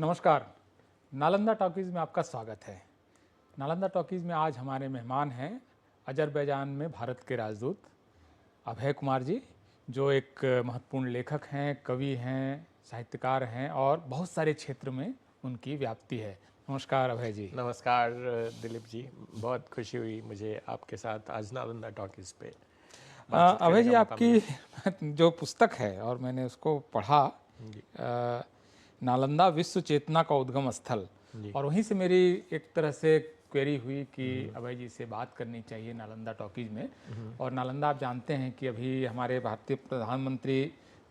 नमस्कार। नालंदा टॉकीज़ में आपका स्वागत है। नालंदा टॉकीज़ में आज हमारे मेहमान हैं अजरबैजान में भारत के राजदूत अभय कुमार जी, जो एक महत्वपूर्ण लेखक हैं, कवि हैं, साहित्यकार हैं और बहुत सारे क्षेत्र में उनकी व्याप्ति है। नमस्कार अभय जी। नमस्कार दिलीप जी, बहुत खुशी हुई मुझे आपके साथ आज नालंदा टॉकीज़ पे बातचीत अभय करने जी, का मौका मिला। आपकी जो पुस्तक है और मैंने उसको पढ़ा, जी नालंदा विश्व चेतना का उद्गम स्थल, जी और वहीं से मेरी एक तरह से क्वेरी हुई कि अभय जी से बात करनी चाहिए नालंदा टॉकीज़ में। और नालंदा आप जानते हैं कि अभी हमारे भारतीय प्रधानमंत्री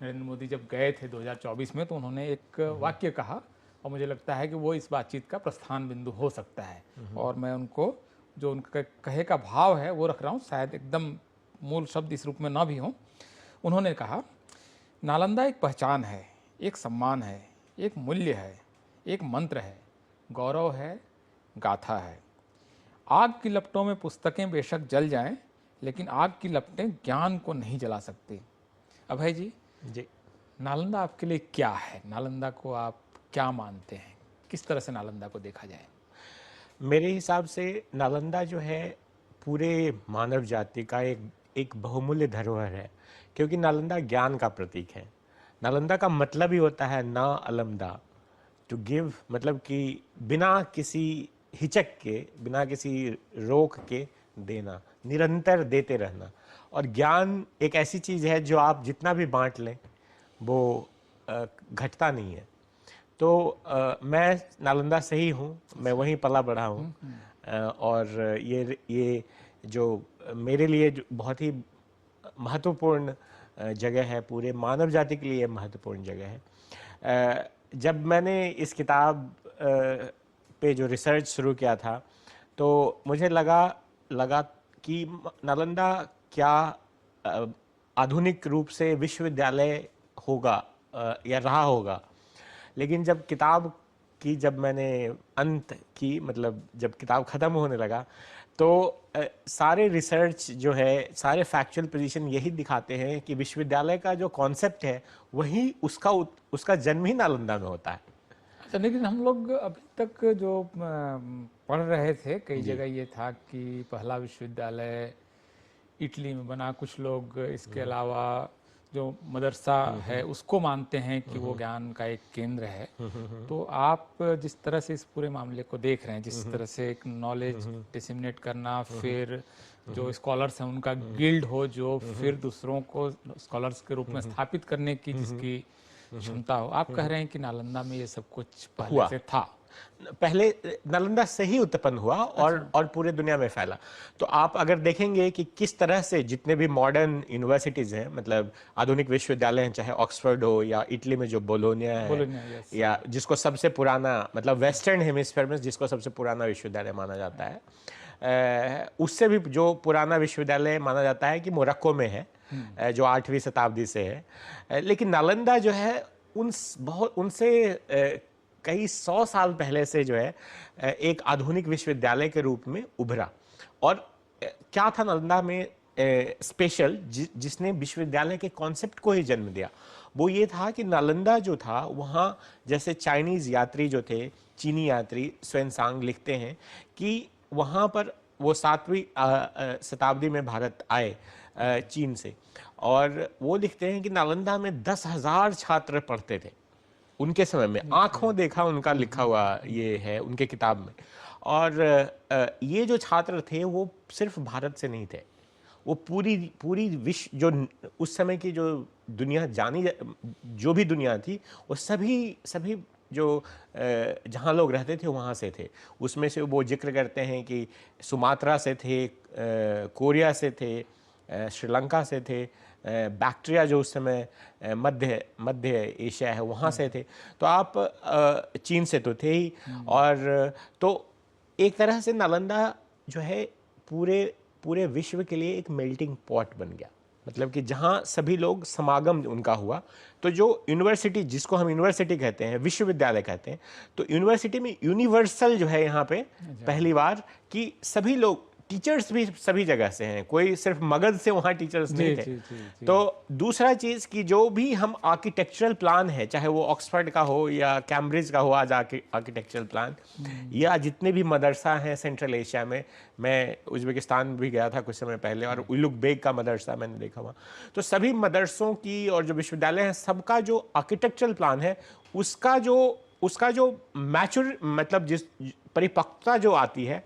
नरेंद्र मोदी जब गए थे 2024 में, तो उन्होंने एक वाक्य कहा और मुझे लगता है कि वो इस बातचीत का प्रस्थान बिंदु हो सकता है। और मैं उनको जो उनका कहे का भाव है वो रख रहा हूँ, शायद एकदम मूल शब्द इस रूप में ना भी हों। उन्होंने कहा, नालंदा एक पहचान है, एक सम्मान है, एक मूल्य है, एक मंत्र है, गौरव है, गाथा है। आग की लपटों में पुस्तकें बेशक जल जाएं, लेकिन आग की लपटें ज्ञान को नहीं जला सकती। अभय जी, जी नालंदा आपके लिए क्या है? नालंदा को आप क्या मानते हैं? किस तरह से नालंदा को देखा जाए? मेरे हिसाब से नालंदा जो है पूरे मानव जाति का एक बहुमूल्य धरोहर है, क्योंकि नालंदा ज्ञान का प्रतीक है। नालंदा का मतलब ही होता है ना अलमदा, टू गिव, मतलब कि बिना किसी हिचक के, बिना किसी रोक के देना, निरंतर देते रहना। और ज्ञान एक ऐसी चीज़ है जो आप जितना भी बांट लें वो घटता नहीं है। तो मैं नालंदा से ही हूँ, मैं वहीं पला बढ़ा हूँ। और ये जो मेरे लिए जो बहुत ही महत्वपूर्ण जगह है, पूरे मानव जाति के लिए महत्वपूर्ण जगह है। जब मैंने इस किताब पे जो रिसर्च शुरू किया था, तो मुझे लगा कि नालंदा क्या आधुनिक रूप से विश्वविद्यालय होगा या रहा होगा। लेकिन जब मैंने अंत की, मतलब जब किताब ख़त्म होने लगा, तो सारे रिसर्च जो है, सारे फैक्चुअल पोजीशन यही दिखाते हैं कि विश्वविद्यालय का जो कॉन्सेप्ट है वही उसका जन्म ही नालंदा में होता है। अच्छा, लेकिन हम लोग अभी तक जो पढ़ रहे थे, कई जी जगह ये था कि पहला विश्वविद्यालय इटली में बना। कुछ लोग इसके अलावा जो मदरसा है उसको मानते हैं कि वो ज्ञान का एक केंद्र है। तो आप जिस तरह से इस पूरे मामले को देख रहे हैं, जिस तरह से एक नॉलेज डिसिमिनेट करना, फिर जो स्कॉलर्स हैं उनका गिल्ड हो जो फिर दूसरों को स्कॉलर्स के रूप में स्थापित करने की जिसकी क्षमता हो, आप कह रहे हैं कि नालंदा में ये सब कुछ पहले हुआ, से था। पहले नालंदा से ही उत्पन्न हुआ और पूरे दुनिया में फैला। तो आप अगर देखेंगे कि किस तरह से जितने भी मॉडर्न यूनिवर्सिटीज़ हैं, मतलब आधुनिक विश्वविद्यालय हैं, चाहे ऑक्सफोर्ड हो या इटली में जो बोलोनिया है, बोलोनिया, यस। या जिसको सबसे पुराना, मतलब वेस्टर्न हेमिस्फीयर में जिसको सबसे पुराना विश्वविद्यालय माना जाता है, उससे भी जो पुराना विश्वविद्यालय माना जाता है कि मोरक्को में है, जो 8वीं शताब्दी से है। लेकिन नालंदा जो है उनसे कई 100 साल पहले से जो है एक आधुनिक विश्वविद्यालय के रूप में उभरा। और क्या था नालंदा में स्पेशल, जिसने विश्वविद्यालय के कॉन्सेप्ट को ही जन्म दिया, वो ये था कि नालंदा जो था वहाँ, जैसे चाइनीज़ यात्री जो थे, चीनी यात्री स्वयंसांग लिखते हैं कि वहाँ पर वो 7वीं शताब्दी में भारत आए चीन से, और वो लिखते हैं कि नालंदा में 10,000 छात्र पढ़ते थे उनके समय में। आंखों देखा उनका लिखा हुआ ये है उनके किताब में। और ये जो छात्र थे वो सिर्फ भारत से नहीं थे, वो पूरी विश्व, जो उस समय की जो दुनिया जो भी दुनिया थी, वो सभी जो जहाँ लोग रहते थे वहाँ से थे। उसमें से वो जिक्र करते हैं कि सुमात्रा से थे, कोरिया से थे, श्रीलंका से थे, बैक्टीरिया जो उस समय मध्य एशिया है वहाँ से थे। तो आप चीन से तो थे ही। और तो एक तरह से नालंदा जो है पूरे विश्व के लिए एक मेल्टिंग पॉट बन गया, मतलब कि जहाँ सभी लोग समागम उनका हुआ। तो जो यूनिवर्सिटी, जिसको हम यूनिवर्सिटी कहते हैं, विश्वविद्यालय कहते हैं, तो यूनिवर्सिटी में यूनिवर्सल जो है यहाँ पे पहली बार कि सभी लोग टीचर्स भी सभी जगह से हैं, कोई सिर्फ मगध से वहाँ टीचर्स नहीं थे। जी। तो दूसरा चीज़ कि जो भी हम आर्किटेक्चरल प्लान है, चाहे वो ऑक्सफर्ड का हो या कैम्ब्रिज का हो आज आर्किटेक्चरल प्लान, या जितने भी मदरसा हैं सेंट्रल एशिया में, मैं उज्बेकिस्तान भी गया था कुछ समय पहले और उलुग बेग का मदरसा मैंने देखा वहाँ, तो सभी मदरसों की और जो विश्वविद्यालय हैं सबका जो आर्किटेक्चरल प्लान है उसका जो मैच्योर मतलब जिस परिपक्वता जो आती है,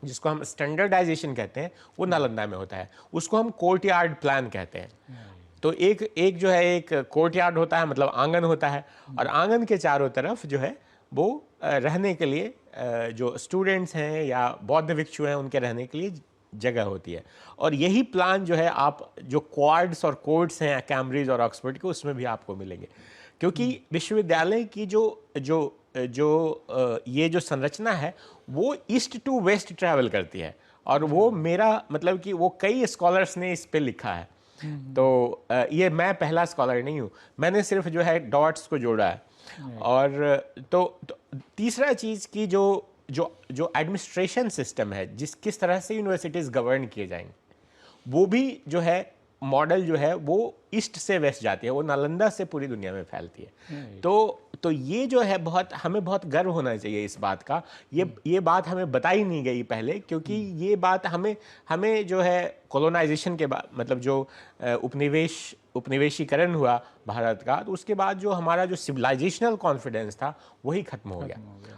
जिसको हम स्टैंडर्डाइजेशन कहते हैं, वो नालंदा में होता है। उसको हम कोर्टयार्ड प्लान कहते हैं। तो एक जो है एक कोर्टयार्ड होता है, मतलब आंगन होता है, और आंगन के चारों तरफ जो है वो रहने के लिए जो स्टूडेंट्स हैं या बौद्ध भिक्षु हैं उनके रहने के लिए जगह होती है। और यही प्लान जो है आप जो क्वाड्स और कोर्ट्स हैं कैम्ब्रिज और ऑक्सफोर्ड के, उसमें भी आपको मिलेंगे, क्योंकि विश्वविद्यालय की ये जो संरचना है वो ईस्ट टू वेस्ट ट्रैवल करती है। और वो मेरा मतलब कि वो कई स्कॉलर्स ने इस पे लिखा है, तो ये मैं पहला स्कॉलर नहीं हूँ, मैंने सिर्फ जो है डॉट्स को जोड़ा है। और तो तीसरा चीज़ की जो एडमिनिस्ट्रेशन सिस्टम है, किस तरह से यूनिवर्सिटीज़ गवर्न किए जाएंगे, वो भी जो है मॉडल जो है वो ईस्ट से वेस्ट जाती है, वो नालंदा से पूरी दुनिया में फैलती है। तो ये जो है हमें बहुत गर्व होना चाहिए इस बात का। ये बात हमें बताई नहीं गई पहले, क्योंकि ये बात हमें जो है कॉलोनाइजेशन के बाद, मतलब जो उपनिवेशीकरण हुआ भारत का, तो उसके बाद जो हमारा जो सिविलाइजेशनल कॉन्फिडेंस था वही खत्म हो गया।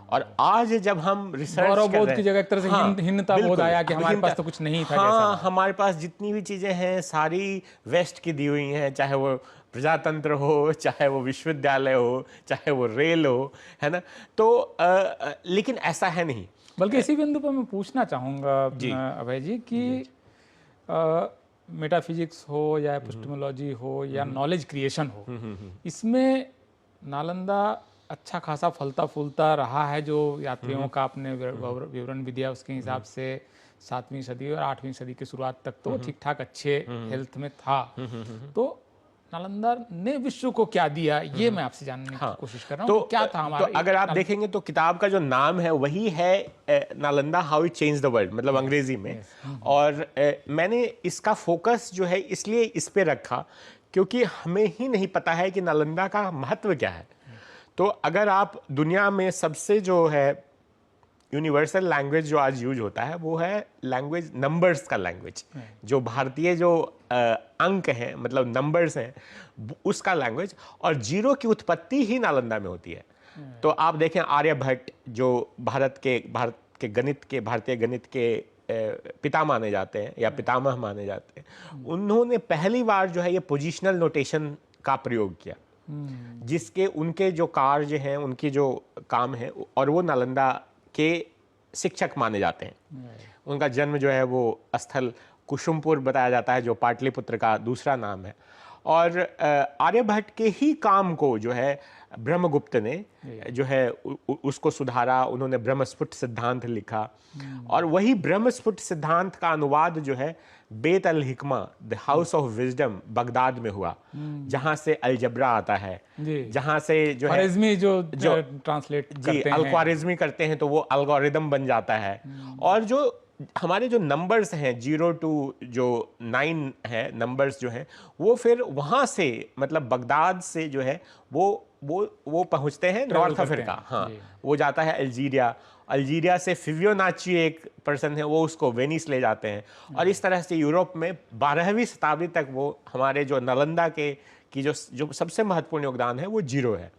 और आज जब हम रिसर्च कर रहे हैं की जगह एक तरह से हिन्नता बोध आया कि हमारे पास तो कुछ नहीं था। हाँ, हमारे पास जितनी भी चीज़ें हैं सारी वेस्ट की दी हुई हैं, चाहे वो प्रजातंत्र हो, चाहे वो विश्वविद्यालय हो, चाहे वो रेल हो, है ना। तो लेकिन ऐसा है नहीं। बल्कि इसी बिंदु पर मैं पूछना चाहूँगा अभय जी कि मेटाफिजिक्स हो या एपिस्टेमोलॉजी हो या नॉलेज क्रिएशन हो, इसमें नालंदा अच्छा खासा फलता फूलता रहा है। जो यात्रियों का आपने विवरण भी दिया उसके हिसाब से 7वीं सदी और 8वीं सदी की शुरुआत तक तो ठीक ठाक अच्छे हेल्थ में था। तो नालंदा ने विश्व को क्या दिया, ये मैं आपसे जानने की कोशिश कर रहा हूँ। तो क्या था हमारा? तो अगर आप देखेंगे तो किताब का जो नाम है वही है Nalanda how it change the world, मतलब अंग्रेजी में। और मैंने इसका फोकस जो है इसलिए इस पे रखा क्योंकि हमें ही नहीं पता है कि नालंदा का महत्व क्या है। तो अगर आप दुनिया में सबसे जो है यूनिवर्सल लैंग्वेज जो आज यूज होता है वो है लैंग्वेज, नंबर्स का लैंग्वेज, जो भारतीय जो अंक हैं, मतलब नंबर्स हैं, उसका लैंग्वेज। और जीरो की उत्पत्ति ही नालंदा में होती है। तो आप देखें आर्यभट्ट जो भारतीय गणित के पिता माने जाते हैं या पितामह माने जाते हैं, उन्होंने पहली बार जो है ये पोजिशनल नोटेशन का प्रयोग किया, जिसके उनके जो कार्य हैं, उनकी जो काम है, और वो नालंदा के शिक्षक माने जाते हैं। उनका जन्म जो है वो स्थल कुसुमपुर बताया जाता है, जो पाटलिपुत्र का दूसरा नाम है। और आर्यभट्ट के ही काम को जो है ब्रह्मगुप्त ने जो है उसको सुधारा, उन्होंने ब्रह्मस्फुट सिद्धांत लिखा। और वही ब्रह्मस्फुट सिद्धांत का अनुवाद जो है Bait al Hikma, the house of wisdom, Baghdad में हुआ, जहां से अलजबरा आता है, जहां से जो है जो ट्रांसलेट करते हैं, अल-ख्वारिज़मी करते हैं तो वो अलगोरिदम बन जाता है। और जो हमारे जो नंबर्स हैं 0 to जो 9 है नंबर्स जो हैं, वो फिर वहाँ से मतलब बगदाद से जो है वो पहुँचते हैं नॉर्थ अफ्रीका। हाँ, वो जाता है अल्जीरिया से फिबियोनाची एक पर्सन है, वो उसको वेनिस ले जाते हैं। और इस तरह से यूरोप में 12वीं शताब्दी तक वो हमारे जो नालंदा की जो सबसे महत्वपूर्ण योगदान है वो जीरो है।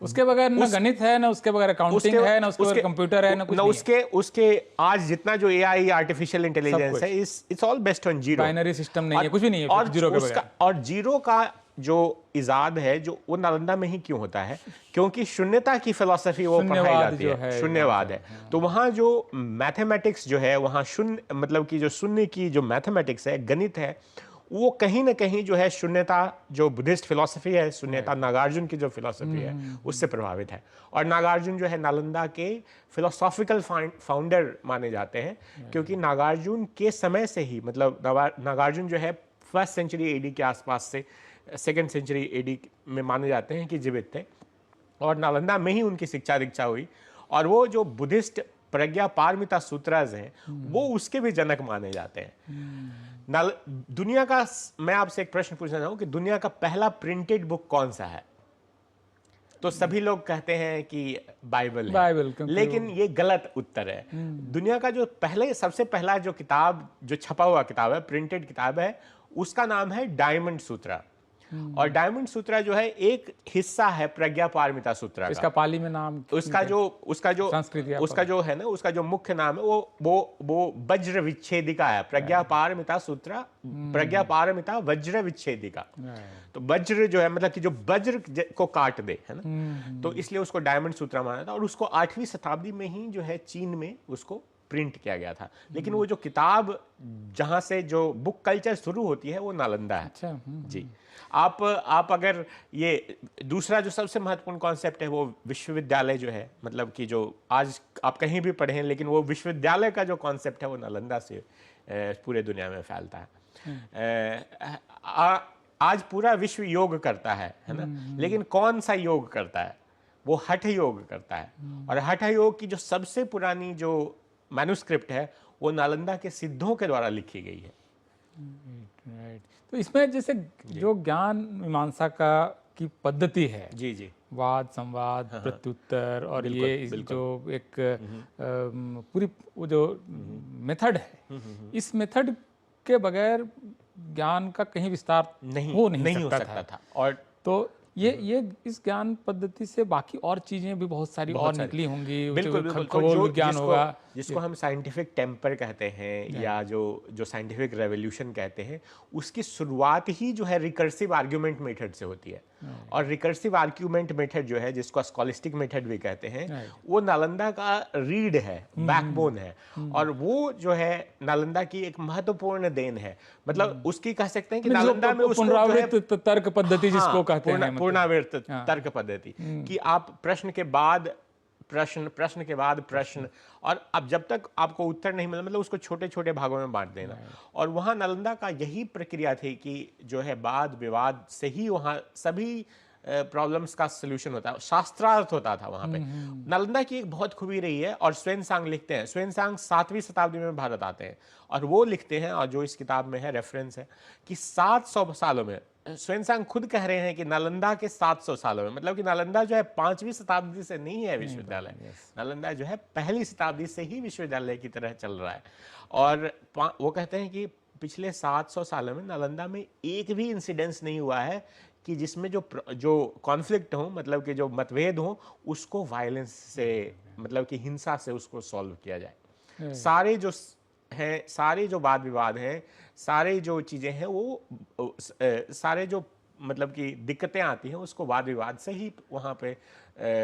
उसके बगैर ना गणित है, ना उसके बगैर अकाउंटिंग है, ना उसके बगैर कंप्यूटर है, ना कुछ नहीं। उसके आज जितना जो एआई आर्टिफिशियल इंटेलिजेंस है, it's all based on zero. Binary system नहीं है, कुछ भी नहीं है जीरो के बगैर। और जीरो का जो इजाद है जो वो नालंदा में ही क्यों होता है, क्योंकि शून्यता की फिलॉसफी वो पढ़ाई जाती है, शून्यवाद है। तो वहाँ जो मैथमेटिक्स जो है, वहाँ शून्य मतलब कि जो शून्य की जो मैथमेटिक्स है, गणित है, वो कहीं ना कहीं जो है शून्यता जो बुद्धिस्ट फिलॉसफी है, शून्यता नागार्जुन की जो फिलॉसफी है उससे प्रभावित है। और नागार्जुन जो है नालंदा के फिलोसॉफिकल फाउंडर माने जाते हैं, क्योंकि नागार्जुन के समय से ही, मतलब नागार्जुन जो है 1st सेंचुरी एडी के आसपास से 2nd सेंचुरी एडी में माने जाते हैं कि जीवित थे। और नालंदा में ही उनकी शिक्षा दीक्षा हुई। और वो जो बुद्धिस्ट प्रज्ञा पारमिता सूत्रास हैं वो उसके भी जनक माने जाते हैं। दुनिया का, मैं आपसे एक प्रश्न पूछना चाहूँ कि दुनिया का पहला प्रिंटेड बुक कौन सा है? तो सभी लोग कहते हैं कि बाइबल है, बाइबल, लेकिन ये गलत उत्तर है। दुनिया का जो सबसे पहला जो किताब, जो छपा हुआ किताब है, प्रिंटेड किताब है, उसका नाम है डायमंड सूत्रा। और डायमंड सूत्रा जो है एक हिस्सा है प्रज्ञा पारमिता सूत्रा का। इसका पाली में नाम, उसका जो है ना, उसका जो मुख्य नाम है वो वज्र विच्छेदिका है। प्रज्ञा पारमिता सूत्रा, प्रज्ञा पारमिता वज्र विच्छेदिका। तो वज्र जो है मतलब कि जो वज्र को काट दे, है ना, तो इसलिए उसको डायमंड सूत्रा माना था। और उसको 8वीं शताब्दी में ही जो है चीन में उसको प्रिंट किया गया था। लेकिन वो जो किताब जहां से जो बुक कल्चर शुरू होती है वो नालंदा है। अच्छा, जी। आप अगर ये दूसरा जो सबसे महत्वपूर्ण कॉन्सेप्ट है वो विश्वविद्यालय जो है, मतलब कि जो आज आप कहीं भी पढ़ें, लेकिन वो विश्वविद्यालय का जो कॉन्सेप्ट है वो नालंदा से पूरे दुनिया में फैलता है। आज पूरा विश्व योग करता है ना, लेकिन कौन सा योग करता है? वो हठ योग करता है। और हठ योग की जो सबसे पुरानी जो मैन्युस्क्रिप्ट है वो नालंदा के सिद्धों के द्वारा लिखी गई है। राइट। तो इसमें जैसे जो ज्ञान मीमांसा की पद्धति है, जी जी, वाद संवाद प्रत्युत्तर, और ये जो एक पूरी वो जो मेथड है, इस मेथड के बगैर ज्ञान का कहीं विस्तार हो नहीं सकता था। और तो ये इस ज्ञान पद्धति से बाकी और चीजें भी बहुत सारी और निकली होंगी। बिल्कुल, खगोल विज्ञान होगा, जिसको हम साइंटिफिक टेम्पर कहते हैं, या जो साइंटिफिक रेवोल्यूशन कहते हैं, उसकी शुरुआत ही जो है रिकर्सिव आर्ग्यूमेंट मेथड से होती है। और रिकर्सिव आर्ग्यूमेंट मेथड जो है, जिसको स्कॉलिस्टिक मेथड भी कहते हैं, वो नालंदा का रीढ़ है, बैकबोन है। और वो जो है नालंदा की एक महत्वपूर्ण देन है। मतलब उसकी कह सकते हैं कि नालंदा में उसको पुनरावृत्त तर्क पद्धति जिसको कहते हैं, पूर्णावृत्त तर्क पद्धति, कि आप प्रश्न के बाद प्रश्न के बाद प्रश्न, और अब जब तक आपको उत्तर नहीं मिला, मतलब उसको छोटे छोटे भागों में बांट देना। और वहां नालंदा का यही प्रक्रिया थी कि जो है वाद विवाद से ही वहां सभी प्रॉब्लम्स का सोल्यूशन होता है, शास्त्रार्थ होता था वहां पे। नालंदा की एक बहुत खूबी रही है। और स्वान लिखते हैं, स्वान 7वीं शताब्दी में भारत आते हैं, और वो लिखते हैं, और जो इस किताब में है रेफरेंस है, कि 700 सालों में, स्वान खुद कह रहे हैं कि नालंदा के 700 सालों में, मतलब कि नालंदा जो है 5वीं शताब्दी से नहीं है विश्वविद्यालय, नालंदा जो है पहली शताब्दी से ही विश्वविद्यालय की तरह चल रहा है। और वो कहते हैं कि पिछले 700 सालों में नालंदा में एक भी इंसिडेंस नहीं हुआ है कि जिसमें जो कॉन्फ्लिक्ट हो, मतलब कि जो मतभेद हो, उसको वायलेंस से, मतलब कि हिंसा से उसको सॉल्व किया जाए। सारे जो हैं, सारे जो वाद विवाद हैं, सारे जो चीज़ें हैं, वो सारे जो मतलब कि दिक्कतें आती हैं, उसको वाद विवाद से ही वहाँ पे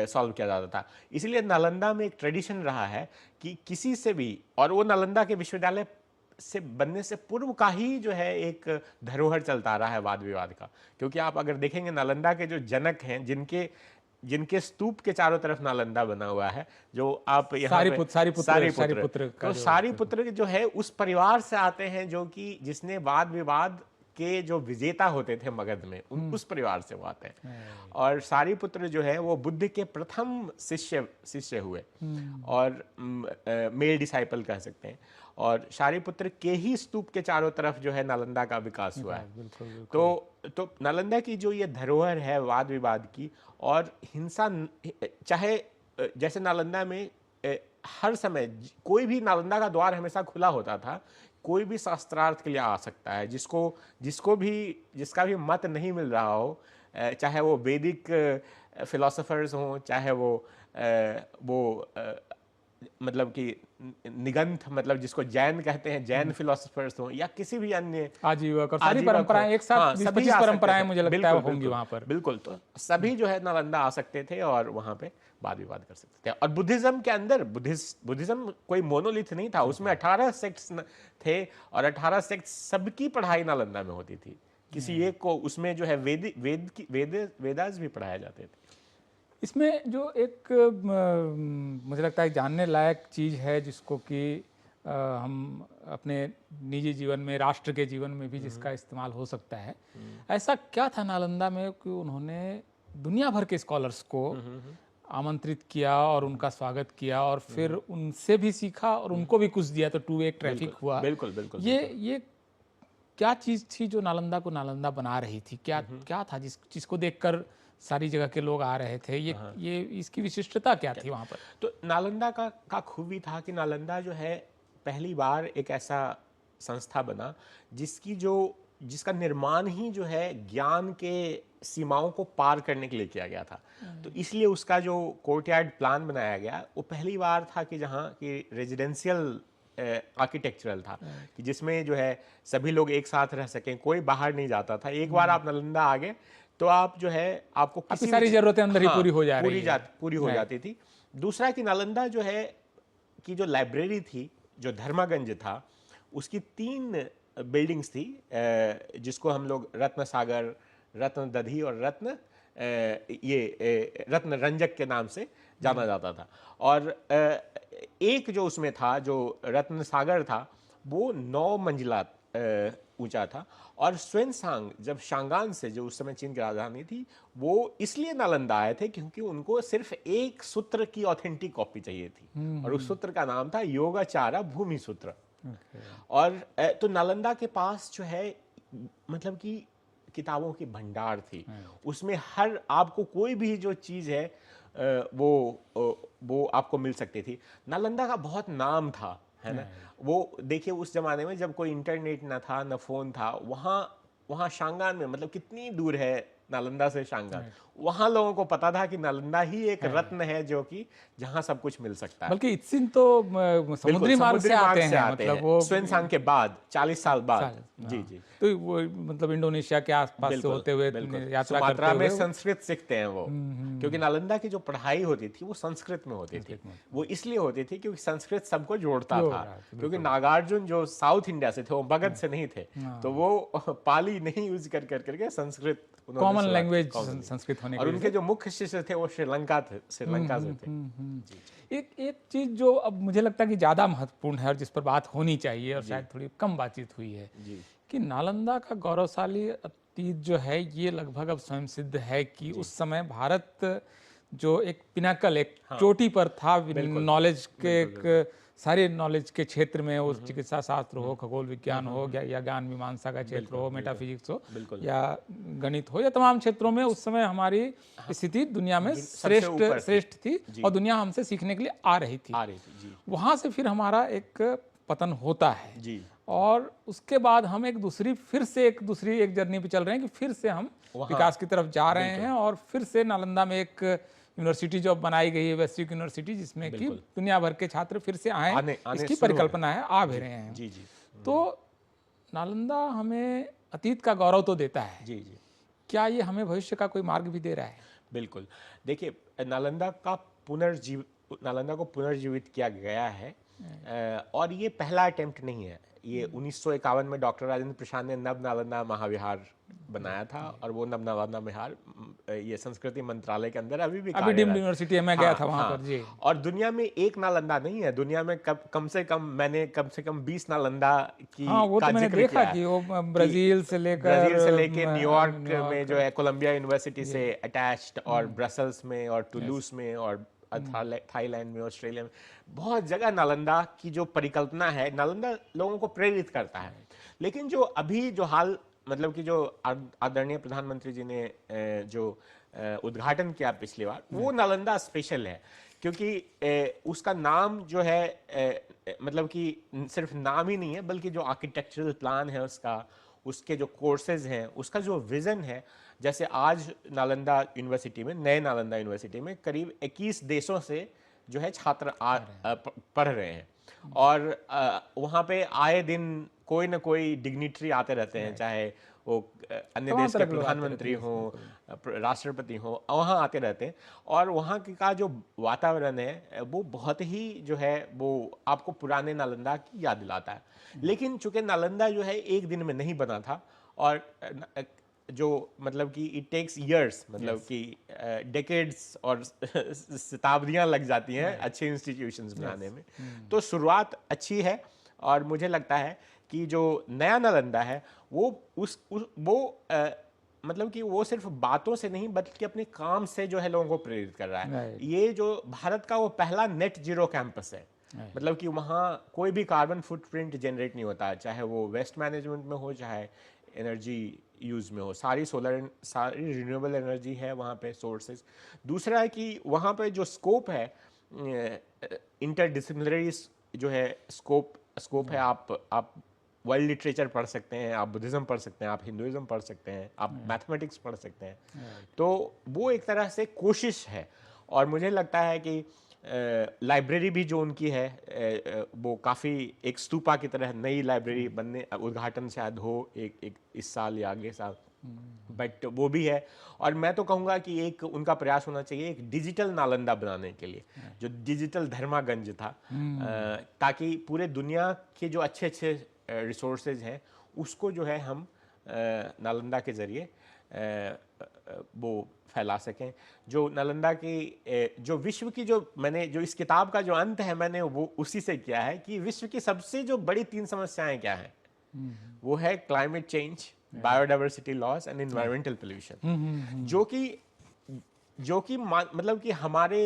सॉल्व किया जाता था। इसलिए नालंदा में एक ट्रेडिशन रहा है कि किसी से भी, और वो नालंदा के विश्वविद्यालय से बनने से पूर्व का ही जो है एक धरोहर चलता रहा है वाद विवाद का। क्योंकि आप अगर देखेंगे नालंदा के जो जनक हैं, जिनके स्तूप के चारों तरफ नालंदा बना हुआ है, जो आप यहाँ सारीपुत्र, तो सारीपुत्र जो है उस परिवार से आते हैं, जो कि जिसने वाद विवाद के जो विजेता होते थे मगध में, उस परिवार से वो आते हैं। और सारीपुत्र जो है वो बुद्ध के प्रथम शिष्य हुए, और मेल डिसाइपल कह सकते हैं। और सारीपुत्र के ही स्तूप के चारों तरफ जो है नालंदा का विकास हुआ है। तो नालंदा की जो ये धरोहर है वाद विवाद की और हिंसा, चाहे जैसे नालंदा में हर समय कोई भी, नालंदा का द्वार हमेशा खुला होता था, कोई भी शास्त्रार्थ के लिए आ सकता है, जिसका भी मत नहीं मिल रहा हो, चाहे वो वैदिक फिलोसोफर्स हों, चाहे वो मतलब कि निगंथ, मतलब जिसको जैन कहते हैं, जैन फिलोसोफर्स हों, या किसी भी अन्य आजीवक, और सारी परंपराएं एक साथ, 20-25 परंपराएं मुझे लगता है होंगी वहां पर। बिल्कुल, तो सभी जो है नालंदा आ सकते थे और वहां पे वाद विवाद कर सकते थे। और बुद्धिज्म के अंदर, बुद्धिज्म कोई मोनोलिथ नहीं था, उसमें 18 सेक्ट्स थे, और 18 सेक्ट्स सबकी पढ़ाई नालंदा में होती थी। किसी एक को उसमें जो है वेदास भी पढ़ाए जाते थे। इसमें जो एक मुझे लगता है जानने लायक चीज़ है, जिसको कि हम अपने निजी जीवन में, राष्ट्र के जीवन में भी जिसका इस्तेमाल हो सकता है, ऐसा क्या था नालंदा में कि उन्होंने दुनिया भर के स्कॉलर्स को आमंत्रित किया और उनका स्वागत किया और फिर उनसे भी सीखा और उनको भी कुछ दिया, तो टू वे ट्रैफिक हुआ। बिल्कुल बिल्कुल। ये क्या चीज़ थी जो नालंदा को नालंदा बना रही थी? क्या क्या था जिसको देखकर सारी जगह के लोग आ रहे थे? ये इसकी विशिष्टता क्या थी वहाँ पर? तो नालंदा का खूबी था कि नालंदा जो है पहली बार एक ऐसा संस्था बना जिसका निर्माण ही जो है ज्ञान के सीमाओं को पार करने के लिए किया गया था। तो इसलिए उसका जो कोर्टयार्ड प्लान बनाया गया वो पहली बार था कि जहाँ की रेजिडेंशियल आर्किटेक्चरल था, कि जिसमें जो है सभी लोग एक साथ रह सकें, कोई बाहर नहीं जाता था। एक बार आप नालंदा आ गए तो आप जो है आपको आपकी सारी जरूरतें अंदर ही पूरी हो जा रही है। पूरी हो जाती थी। दूसरा कि नालंदा जो है कि जो लाइब्रेरी थी, जो धर्मागंज था, उसकी 3 बिल्डिंग्स थी, जिसको हम लोग रत्न सागर, रत्न दधी और रत्न रंजक के नाम से जाना जाता था। और एक जो उसमें था, जो रत्न सागर था, वो 9 मंजिला ऊंचा था। और स्वान जब शांगान से, जो उस समय चीन की राजधानी थी, वो इसलिए नालंदा आए थे क्योंकि उनको सिर्फ एक सूत्र की ऑथेंटिक कॉपी चाहिए थी, और उस सूत्र का नाम था योगाचारा भूमि सूत्र। और तो नालंदा के पास जो है मतलब कि किताबों की भंडार थी, उसमें हर आपको कोई भी जो चीज़ है वो आपको मिल सकती थी। नालंदा का बहुत नाम था, है ना। वो देखिए उस जमाने में जब कोई इंटरनेट ना था, ना फोन था, वहाँ शांगान में, मतलब कितनी दूर है नालंदा से शांगान, वहाँ लोगों को पता था कि नालंदा ही एक रत्न है जो कि जहाँ सब कुछ मिल सकता है। बल्कि इत्सिन तो समुद्री मार्ग से आते हैं, मतलब वो स्वान के बाद 40 साल बाद। जी जी। तो वो मतलब इंडोनेशिया के आसपास से होते हुए यात्रा करते हुए में संस्कृत सीखते हैं वो, क्योंकि नालंदा की जो पढ़ाई होती थी वो संस्कृत में होती थी। वो इसलिए होती थी क्योंकि संस्कृत सबको जोड़ता था, क्योंकि नागार्जुन जो साउथ इंडिया से थे, वो मगध से नहीं थे, तो वो पाली नहीं यूज करके संस्कृत, कॉमन लैंग्वेज संस्कृत होने और उनके जो मुख्य शिष्य थे वो श्रीलंका से थे। एक चीज जो अब मुझे लगता है कि ज्यादा महत्वपूर्ण है और जिस पर बात होनी चाहिए और शायद थोड़ी कम बातचीत हुई है, कि नालंदा का गौरवशाली अतीत जो है ये लगभग अब स्वयं सिद्ध है कि उस समय भारत जो एक पिनाकल, एक चोटी पर था नॉलेज के, एक सारे नॉलेज के क्षेत्र में, उस चिकित्सा शास्त्र हो, खगोल विज्ञान हो, या ज्ञान मीमांसा का क्षेत्र हो, मेटाफिजिक्स हो, या गणित हो, या तमाम क्षेत्रों में उस समय हमारी स्थिति दुनिया में श्रेष्ठ थी और दुनिया हमसे सीखने के लिए आ रही थी। वहां से फिर हमारा एक पतन होता है और उसके बाद हम एक दूसरी जर्नी पे चल रहे हैं कि फिर से हम विकास की तरफ जा रहे हैं। और फिर से नालंदा में एक यूनिवर्सिटी जो बनाई गई है, वैश्विक यूनिवर्सिटी, जिसमें कि दुनिया भर के छात्र फिर से आए, इसकी परिकल्पना है, आ भी रहे हैं। तो नालंदा हमें अतीत का गौरव तो देता है, क्या ये हमें भविष्य का कोई मार्ग भी दे रहा है? बिल्कुल। देखिए, नालंदा को पुनर्जीवित किया गया है, और ये पहला अटेम्प्ट नहीं है। ये 1951 में डॉक्टर राजेंद्र प्रसाद ने नव नालंदा महाविहार बनाया था, और वो नव नालंदा विहार ये संस्कृति मंत्रालय के अंदर अभी डीम्ड यूनिवर्सिटी है, मैं गया था वहां पर जी। और दुनिया में एक नालंदा नहीं है, दुनिया में कम से कम 20 नालंदा की वो का तो मैंने देखा कि वो ब्राजील से लेकर न्यूयॉर्क में जो है कोलंबिया यूनिवर्सिटी से अटैच्ड, और ब्रसल्स में, और टुलूस में, और थाईलैंड में, ऑस्ट्रेलिया में, बहुत जगह नालंदा की जो परिकल्पना है, नालंदा लोगों को प्रेरित करता है। लेकिन जो अभी जो हाल, मतलब कि जो आदरणीय प्रधानमंत्री जी ने जो उद्घाटन किया पिछली बार, वो नालंदा स्पेशल है, क्योंकि उसका नाम जो है मतलब कि सिर्फ नाम ही नहीं है, बल्कि जो आर्किटेक्चरल प्लान है उसके जो कोर्सेज हैं, उसका जो विजन है। जैसे आज नालंदा यूनिवर्सिटी में, नए नालंदा यूनिवर्सिटी में करीब 21 देशों से जो है छात्र पढ़ रहे हैं, और वहाँ पे आए दिन कोई ना कोई डिग्निटरी आते रहते हैं, चाहे वो अन्य देश के प्रधानमंत्री हो, राष्ट्रपति हो, वहाँ आते रहते हैं। और वहाँ का जो वातावरण है वो बहुत ही जो है वो आपको पुराने नालंदा की याद दिलाता है। लेकिन चूंकि नालंदा जो है एक दिन में नहीं बना था, और जो मतलब कि इट टेक्स ईयर्स, मतलब कि डेकेड्स और शताब्दियां लग जाती हैं अच्छे इंस्टीट्यूशंस बनाने में। तो शुरुआत अच्छी है, और मुझे लगता है कि जो नया नालंदा है वो मतलब कि वो सिर्फ बातों से नहीं बल्कि अपने काम से जो है लोगों को प्रेरित कर रहा है। Right. ये जो भारत का वो पहला नेट जीरो कैंपस है, Right. मतलब कि वहाँ कोई भी कार्बन फुटप्रिंट जनरेट नहीं होता, चाहे वो वेस्ट मैनेजमेंट में हो चाहे एनर्जी यूज़ में हो, सारी रिन्यूएबल एनर्जी है वहाँ पे सोर्सेज। दूसरा है कि वहाँ पे जो स्कोप है, इंटरडिसिप्लिनरी जो है स्कोप है। आप वर्ल्ड लिटरेचर पढ़ सकते हैं, आप बुद्धिज़्म पढ़ सकते हैं, आप हिंदुइज्म पढ़ सकते हैं, आप मैथमेटिक्स पढ़ सकते हैं। तो वो एक तरह से कोशिश है, और मुझे लगता है कि लाइब्रेरी भी जो उनकी है वो काफ़ी एक स्तूपा की तरह नई लाइब्रेरी बनने, उद्घाटन शायद हो एक इस साल या अगले साल, बट वो भी है। और मैं तो कहूँगा कि एक उनका प्रयास होना चाहिए एक डिजिटल नालंदा बनाने के लिए, जो डिजिटल धर्मागंज था, ताकि पूरे दुनिया के जो अच्छे अच्छे रिसोर्सेज हैं उसको जो है हम नालंदा के ज़रिए वो फैला सकें। जो नालंदा की जो विश्व की जो मैंने जो इस किताब का जो अंत है मैंने वो उसी से किया है कि विश्व की सबसे जो बड़ी 3 समस्याएं क्या हैं, वो है climate change, biodiversity loss and environmental pollution. जो कि मतलब कि हमारे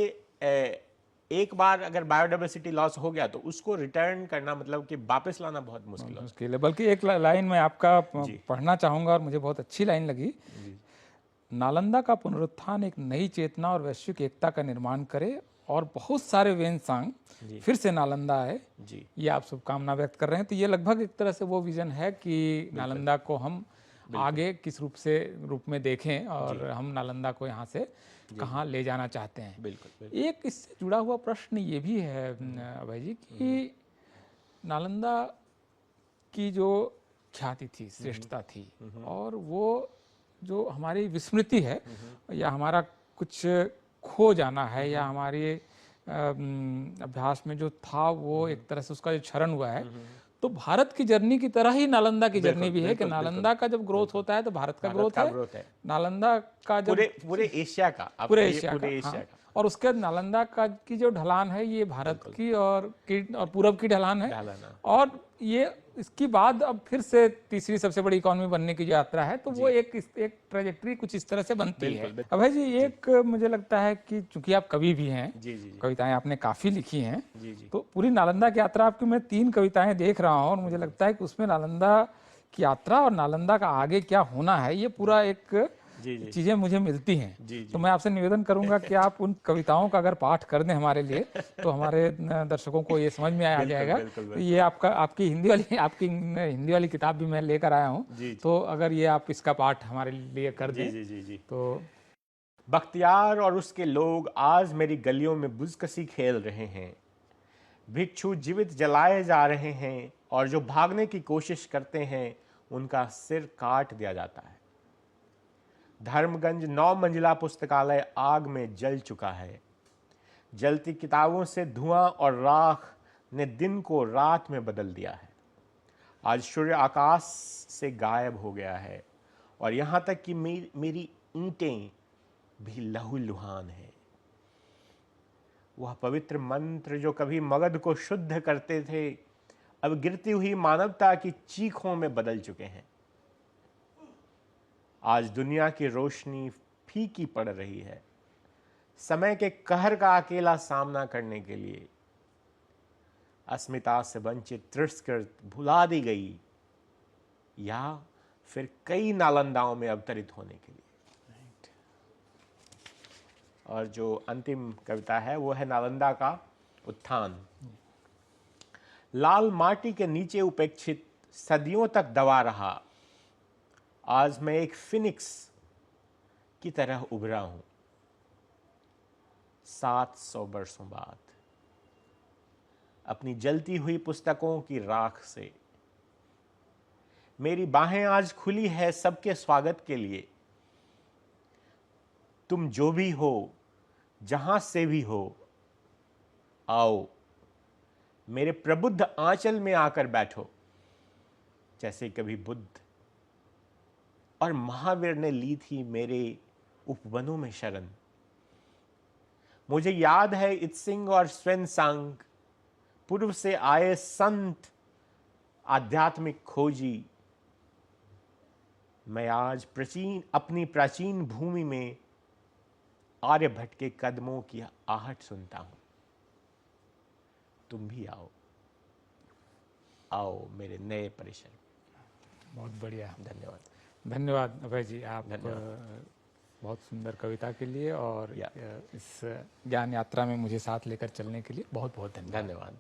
एक बार अगर बायोडाइवर्सिटी लॉस हो गया तो उसको रिटर्न करना, मतलब कि वापस लाना बहुत मुश्किल है। मुश्किल है। बल्कि एक लाइन मैं आपका पढ़ना चाहूँगा और मुझे बहुत अच्छी लाइन लगी। नालंदा का पुनरुत्थान एक नई चेतना और वैश्विक एकता का निर्माण करे और बहुत सारे वेनसांग फिर से नालंदा आए, ये आप शुभकामना व्यक्त कर रहे हैं। तो ये लगभग एक तरह से वो विजन है कि नालंदा को हम आगे किस रूप में देखें और हम नालंदा को यहाँ से कहाँ ले जाना चाहते हैं। बिल्कुल। एक इससे जुड़ा हुआ प्रश्न ये भी है अभय जी कि नालंदा की जो ख्याति थी, श्रेष्ठता थी, और वो जो हमारी विस्मृति है या हमारा कुछ खो जाना है या हमारे अभ्यास में जो था वो एक तरह से उसका जो क्षरण हुआ है, तो भारत की जर्नी की तरह ही नालंदा की जर्नी भी है कि नालंदा का जब ग्रोथ होता है तो भारत का ग्रोथ है। नालंदा का जब पूरे एशिया का, पूरे एशिया का। और उसके बाद नालंदा का की जो ढलान है ये भारत की और पूरब की ढलान है। और ये इसकी बाद अब फिर से तीसरी सबसे बड़ी इकोनॉमी बनने की जो यात्रा है, तो वो एक ट्रेजेक्टरी कुछ इस तरह से बनती है। अभय जी, एक मुझे लगता है कि चूंकि आप कवि भी हैं, कविताएं आपने काफी लिखी हैं, तो पूरी नालंदा की यात्रा आपकी मैं 3 कविताएं देख रहा हूं और मुझे लगता है कि उसमें नालंदा की यात्रा और नालंदा का आगे क्या होना है ये पूरा एक चीजें मुझे मिलती हैं। तो मैं आपसे निवेदन करूंगा कि आप उन कविताओं का अगर पाठ कर दें हमारे लिए तो हमारे दर्शकों को ये समझ में आ जाएगा। ये आपकी हिंदी वाली किताब भी मैं लेकर आया हूँ, तो अगर ये आप इसका पाठ हमारे लिए कर दें तो। बख्तियार और उसके लोग आज मेरी गलियों में बुज़कसी खेल रहे हैं, भिक्षु जीवित जलाए जा रहे हैं और जो भागने की कोशिश करते हैं उनका सिर काट दिया जाता है। धर्मगंज 9 मंजिला पुस्तकालय आग में जल चुका है। जलती किताबों से धुआं और राख ने दिन को रात में बदल दिया है। आज सूर्य आकाश से गायब हो गया है और यहाँ तक कि मेरी ईंटें भी लहूलुहान है। वह पवित्र मंत्र जो कभी मगध को शुद्ध करते थे अब गिरती हुई मानवता की चीखों में बदल चुके हैं। आज दुनिया की रोशनी फीकी पड़ रही है। समय के कहर का अकेला सामना करने के लिए अस्मिता से वंचित, तिरस्कृत, भुला दी गई, या फिर कई नालंदाओं में अवतरित होने के लिए। और जो अंतिम कविता है वो है नालंदा का उत्थान। लाल माटी के नीचे उपेक्षित, सदियों तक दबा रहा, आज मैं एक फिनिक्स की तरह उभरा हूं 700 वर्षों बाद, अपनी जलती हुई पुस्तकों की राख से। मेरी बाहें आज खुली है सबके स्वागत के लिए। तुम जो भी हो, जहां से भी हो, आओ मेरे प्रबुद्ध आंचल में आकर बैठो, जैसे कभी बुद्ध और महावीर ने ली थी मेरे उपवनों में शरण। मुझे याद है इत्सिंग और स्वान पूर्व से आए संत आध्यात्मिक खोजी। मैं आज अपनी प्राचीन भूमि में आर्यभट्ट के कदमों की आहट सुनता हूं। तुम भी आओ, आओ मेरे नए परिसर। बहुत बढ़िया, धन्यवाद। धन्यवाद अभय जी, आप बहुत सुंदर कविता के लिए और इस ज्ञान यात्रा में मुझे साथ लेकर चलने के लिए बहुत बहुत धन्यवाद। धन्यवाद।